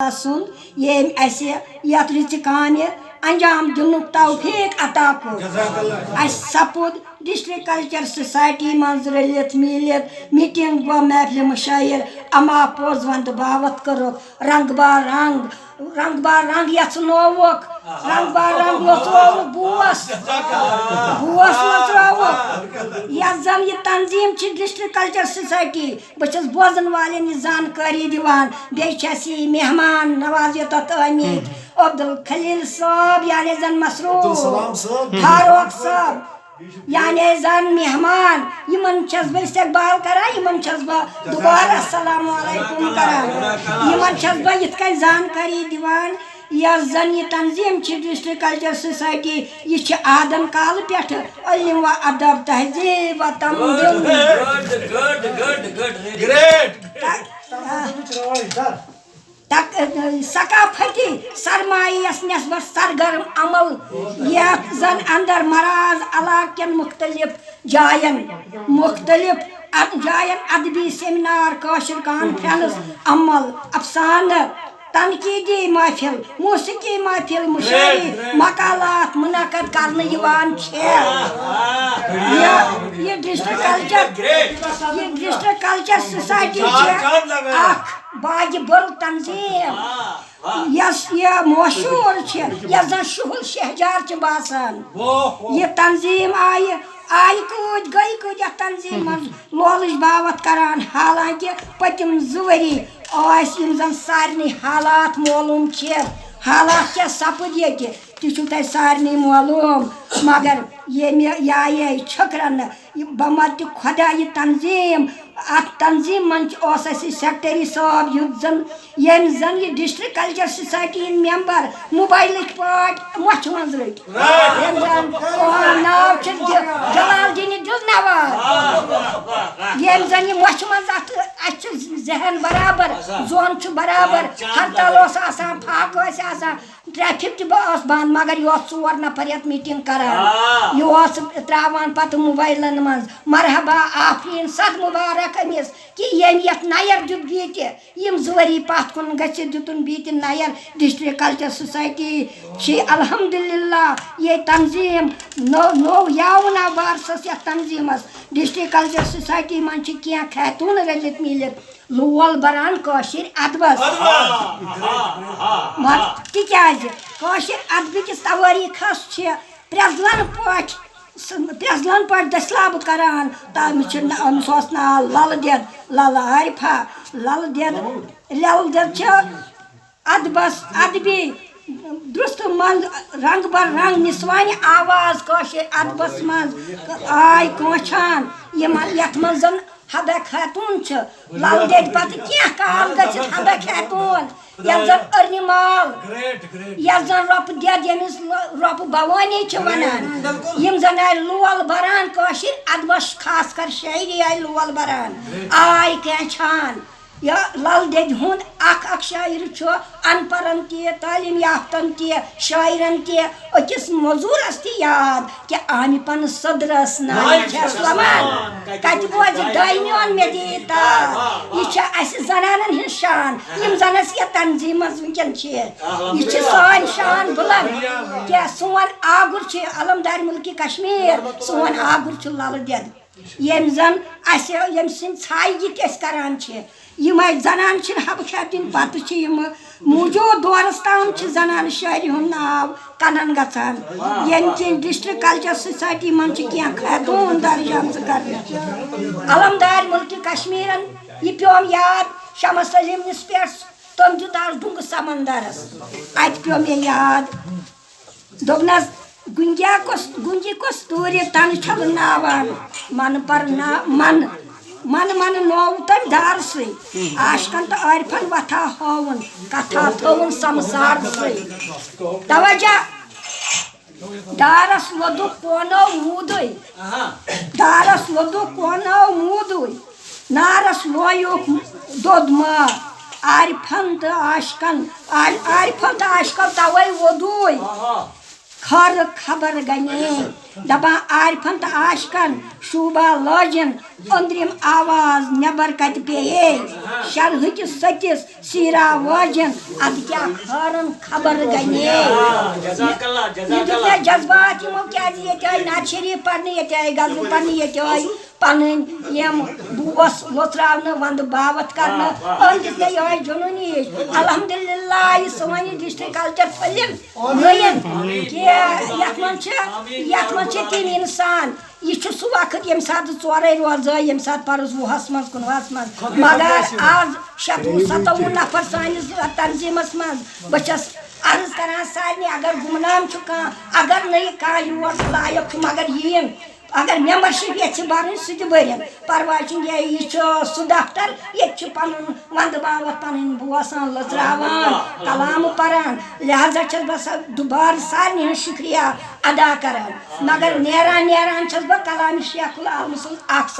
سن M اسہ یتھ رٕژِ کامہِ انجام دِنُک توفیق عطا کوٚر اسہِ سپُد ڈسٹرک کلچر سوسائٹی منٛز رٔلِتھ میٖلِتھ میٖٹنگ گوٚو محفلہِ مُشٲعر اما پوٚز ونٛدٕ باوت کٔرٕکھ رنگ با رنگ یژھنووُکھ رنگ با رنگ لوژرووُکھ بوس لوژرووُکھ یتھ زن یہ تنظیٖم چھِ ڈسٹرک کلچر سوسائٹی بہٕ چھس بوزن والٮ۪ن یہِ زانکٲری دِوان بیٚیہِ چھِ اسہِ یہِ مہمان نواز یوٚتتھ آمٕتۍ عبدالخلیل صٲب یعنی زن مسروٗر فاروق صٲب یعنی زن مہمان یمن چھس بہٕ استقبال کران یمن چھس بہٕ دُبارٕ السلام علیکم کران یمن چھس بہٕ یِتھ کٔنۍ زانکٲری دِوان یۄس زن یہِ تنظیٖم چھِ ڈسٹرک کلچر سوسائٹی یہِ چھِ آدم کالہٕ پٮ۪ٹھٕ علم و ادب تہذیب و تمدن ثقافتی سرمایہ یس نسبت سرگرم عمل یتھ زن اندر مراز علاقہ کٮ۪ن مختلف جاین ادبی سیمینار کٲشر کانفرنس عمل افسانہ تنقیدی محفل موسیقی محفل مشاعری مقالات منعقد کرنہٕ یِوان چھِ یہ ڈسٹرک کلچر سوسائٹی چھِ اکھ باجہِ بٔڑ تنظیٖم یس یہ مشہوٗر چھِ یس زن شُہُل شہجار چھِ باسان یہ تنظیٖم آیہِ کۭتۍ گٔے یتھ تنظیٖم منٛز لولٕچ باوت کران حالانکہِ پٔتِم 2 ؤری ٲسۍ یِم زن سارنٕے حالات معلوٗم چھِ حالات کیٛاہ سپٕدۍ ییٚتہِ تہِ چھُو تۄہہِ سارنٕے معلوٗم مگر ییٚمہِ آیے چھٔکرنہٕ بہ مدتِ خۄدا یہِ تنظیٖم اتھ تنظیٖم منٛز اوس اسہِ سیکٹری صٲب ییٚمۍ زن یہِ ڈسٹرک کلچر سوسائٹی ہٕنٛدۍ ممبر موبایلٕکۍ پٲٹھۍ مۄچھِ منٛز رٔٹۍ ییٚمۍ زن ناو چھُ جلال دیٖنِ دِل نواز ییٚمۍ زن یہِ مۄچھِ منٛز اسہِ چھُ ذہن برابر زوٚن چھُ برابر ہرتال اوس آسان فاقہٕ ٲسۍ آسان ٹریفک تہِ اوس بنٛد مگر یہِ اوس 4 نفر یتھ میٖٹنگ کران یہِ اوس تراوان پتہٕ موبایلن منٛز مرحبا آفریٖن صد مُبارک أمِس کہِ ییٚمۍ یتھ نیر دیُت بیٚیہِ یِم 2 ؤری پتھ کُن گٔژھِتھ دِتُن بیٚیہِ نیر ڈسٹرک کلچر سوسائٹی چھِ الحمدللہ یہِ تنظیٖم نوٚو یاوٕ ناو بارسس یتھ تنظیٖمس ڈسٹرک کلچر سوسائٹی منٛز چھِ کینٛہہ خیتوٗن رٔلِتھ میٖلِتھ لول بران کٲشِر ادبس تِکیٛازِ کٲشِر ادبٕکِس توٲریٖخس چھِ پرٛزلن پٲٹھۍ دٔسلابہٕ کران أمِس اوس ناو للہٕ دٮ۪د للہٕ عارفہ للہٕ دٮ۪د چھِ ادبس ادبی درُستہٕ منٛز رنگ بر رنگ نسوانہِ آواز کٲشِر ادبس منٛز آے کٲنٛچھان یتھ منٛز زن حبہ خاتوٗن چھِ للہٕ دٮ۪دِ پتہٕ کینٛہہ کال گٔژھِتھ حبہ خاتوٗن یتھ زن ارنہِ مال یتھ زن رۄپہٕ دٮ۪د ییٚمِس رۄپہٕ بوٲنی چھِ ونان یِم زن آیہِ لول بران کٲشِر ادبس خاص کر شاعری آیہِ لول بران آے کینٛچھان للہٕ دٮ۪دِ ہُنٛد اکھ شاعر چھُ ان پڑھن تہِ تعلیٖم یافتن تہِ شاعرن تہِ أکِس موٚزوٗرس تہِ یاد کہِ آمہِ پنہٕ صدرس نانہِ چھس ومان کتہِ بوزِ دٲیمیون مےٚ دیٖتا یہِ چھِ اسہِ زنانن ہٕنٛز شان یِم زن اسہِ یتھ تنظیٖم منٛز وٕنکیٚن چھِ یہِ چھِ سٲنۍ شان بُلند کہِ سون آگُر چھُ علمدارِ مُلکہِ کشمیٖر سون آگُر چھُ للہٕ دٮ۪د ییٚمۍ زن اسہِ ییٚمۍ سٕنٛدۍ ژھایہِ یِتہِ أسۍ کران چھِ یِمے زنان چھِنہٕ حبہٕ خاتوٗنہِ پتہٕ چھِ یِم موٗجوٗد دورس تام چھِ زنانہٕ شاعرِ ہُنٛد ناو کنن گژھان ییٚمہِ کِنۍ ڈسٹرک کلچر سوسائٹی منٛز چھِ کینٛہہ خاتوٗن درج آمژٕ کرنہٕ علمدارِ مُلکہِ کشمیٖرن یہِ پیوٚم یاد شمس سلیٖمنِس پٮ۪ٹھ تٔمۍ دیُت آز ڈُنٛگہٕ سمندرس اتہِ پیوٚو مےٚ یاد دوٚپنس گُنجہِ کستوٗرِ تنہٕ چھلہٕ ناوان من نوٚو تٔمۍ دارسٕے عاشقن تہٕ عارفن وتھا ہٲوُن کتھا تھٲوُن سمسارسٕے توجہ دارس لوٚدُکھ قونو موٗدُے نارس لویُکھ دۄد ماہ عارفن تہٕ عاشقن توے وودُے خر خبر گنے دپان عارفن تو عاشقن شوبہ لٲجِن أنٛدرِم آواز نٮ۪بر کتہِ پیٚیے شرہٕکِس سٔتِس سیٖرا واجن ادٕ کیٛاہ خارن خبر گنے یہ دیُت مےٚ جذبات یِمو کیٛازِ ییٚتہِ آیہِ نعت شریٖف پرنہٕ ییٚتہِ آیہِ غزلہٕ پرنہٕ ییٚتہِ آیہِ پنٕنۍ یِم بوس لوژراونہٕ ونٛدٕ باوت کرنہٕ أمۍ دِژ مےٚ یِہوٚے جنوٗنی ہِش الحمدُاللہ یہِ سٲنۍ یہِ ڈسٹرک کلچر پھٔلِن نٔیِن کہِ یتھ منٛز چھِ تِم انسان یہ چھُ سُہ وقت ییٚمہِ ساتہٕ ژورے روزٲے ییٚمہِ ساتہٕ پرُس وُہس منٛز کُنوُہس منٛز مگر آز 96 نفر سٲنِس تنظیٖمس منٛز بہٕ چھس عرض کران سارنٕے اگر گمنام چھُ کانٛہہ اگر نہٕ یہِ کانٛہہ یور لایق چھُ مگر یِیِن اگر میمبرشِپ یژھِ برٕنۍ سُہ تہِ بٔرِن پرواے چھُنہٕ یہِ چھُ سُہ دفتر ییٚتہِ چھُ پنُن ونٛدٕ باوت پنٕنۍ بوسان لٔژراوان کلامہٕ پران لہذا چھس بہٕ سۄ دُبارٕ سارنٕے ہُنٛد شُکریہ ادا کران مگر نیران چھس بہٕ کلامِ شیخ العالمہٕ سٕنٛز اکھ